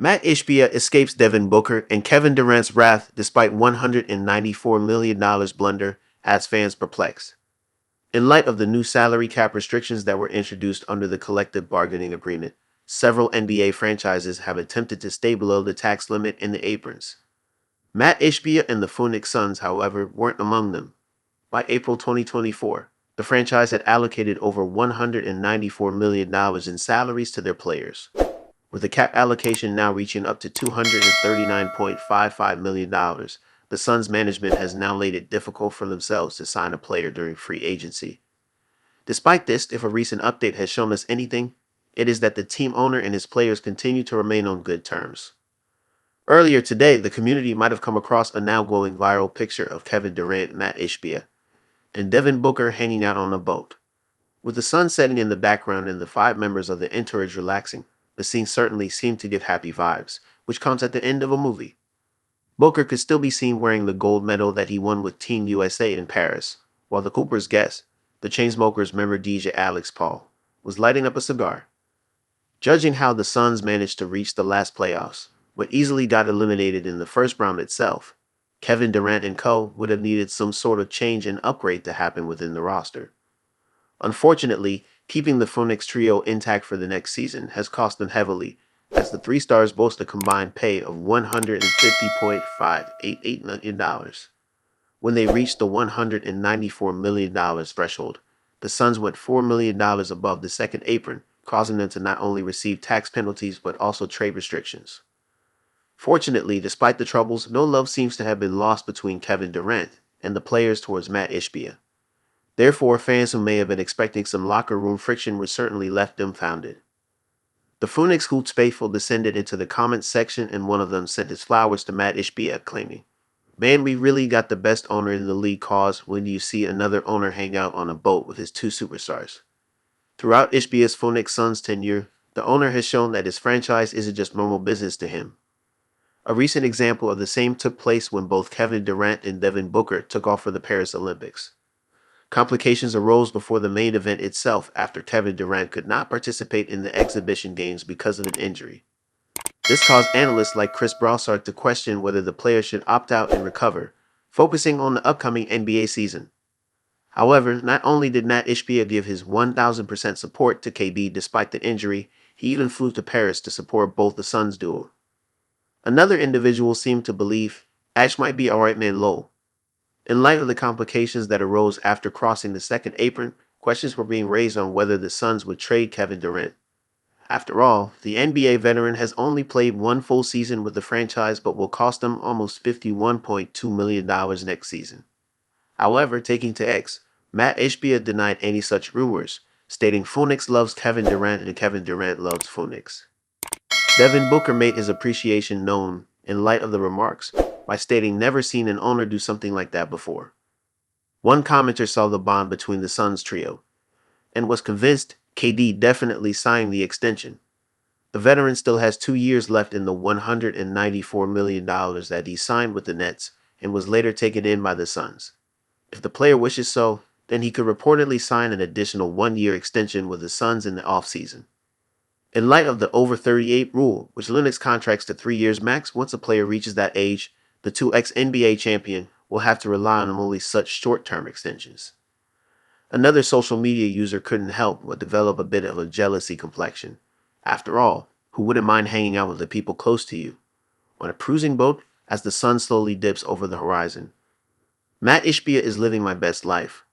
Matt Ishbia escapes Devin Booker and Kevin Durant's wrath despite $194 million blunder as fans perplex. In light of the new salary cap restrictions that were introduced under the collective bargaining agreement, several NBA franchises have attempted to stay below the tax limit in the aprons. Matt Ishbia and the Phoenix Suns, however, weren't among them. By April 2024, the franchise had allocated over $194 million in salaries to their players, with the cap allocation now reaching up to $239.55 million. The Suns management has now made it difficult for themselves to sign a player during free agency. Despite this, if a recent update has shown us anything, it is that the team owner and his players continue to remain on good terms. Earlier today, the community might have come across a now going viral picture of Kevin Durant, Matt Ishbia, and Devin Booker hanging out on a boat. With the sun setting in the background and the five members of the entourage relaxing, the scene certainly seemed to give happy vibes, which comes at the end of a movie. Booker could still be seen wearing the gold medal that he won with Team USA in Paris, while the Cooper's guest, the Chainsmokers member DJ Alex Paul, was lighting up a cigar. Judging how the Suns managed to reach the last playoffs, but easily got eliminated in the first round itself, Kevin Durant and co. would have needed some sort of change and upgrade to happen within the roster. Unfortunately, keeping the Phoenix trio intact for the next season has cost them heavily, as the three stars boast a combined pay of $150.588 million. When they reached the $194 million threshold, the Suns went $4 million above the second apron, causing them to not only receive tax penalties but also trade restrictions. Fortunately, despite the troubles, no love seems to have been lost between Kevin Durant and the players towards Matt Ishbia. Therefore, fans who may have been expecting some locker room friction were certainly left dumbfounded. The Phoenix Hoops faithful descended into the comments section and one of them sent his flowers to Matt Ishbia, claiming, "Man, we really got the best owner in the league, cause when you see another owner hang out on a boat with his two superstars." Throughout Ishbia's Phoenix Suns tenure, the owner has shown that his franchise isn't just normal business to him. A recent example of the same took place when both Kevin Durant and Devin Booker took off for the Paris Olympics. Complications arose before the main event itself after Kevin Durant could not participate in the exhibition games because of an injury. This caused analysts like Chris Broussard to question whether the player should opt out and recover, focusing on the upcoming NBA season. However, not only did Matt Ishbia give his 1,000% support to KB despite the injury, he even flew to Paris to support both the Suns duo. Another individual seemed to believe Ash might be alright man low. In light of the complications that arose after crossing the second apron, questions were being raised on whether the Suns would trade Kevin Durant. After all, the NBA veteran has only played one full season with the franchise but will cost them almost $51.2 million next season. However, taking to X, Matt Ishbia denied any such rumors, stating Phoenix loves Kevin Durant and Kevin Durant loves Phoenix. Devin Booker made his appreciation known in light of the remarks by stating never seen an owner do something like that before. One commenter saw the bond between the Suns trio and was convinced KD definitely signed the extension. The veteran still has 2 years left in the $194 million that he signed with the Nets and was later taken in by the Suns. If the player wishes so, then he could reportedly sign an additional 1-year extension with the Suns in the offseason. In light of the over 38 rule, which limits contracts to 3 years max, once a player reaches that age, the 2x NBA champion will have to rely on only such short-term extensions. Another social media user couldn't help but develop a bit of a jealousy complexion. After all, who wouldn't mind hanging out with the people close to you on a cruising boat as the sun slowly dips over the horizon? Matt Ishbia is living my best life.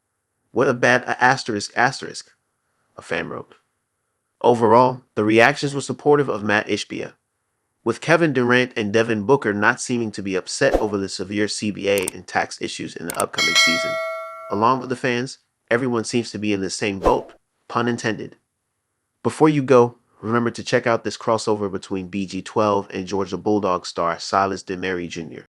What a bad asterisk, a fan wrote. Overall, the reactions were supportive of Matt Ishbia, with Kevin Durant and Devin Booker not seeming to be upset over the severe CBA and tax issues in the upcoming season. Along with the fans, everyone seems to be in the same boat, pun intended. Before you go, remember to check out this crossover between BG12 and Georgia Bulldog star Silas DeMary Jr.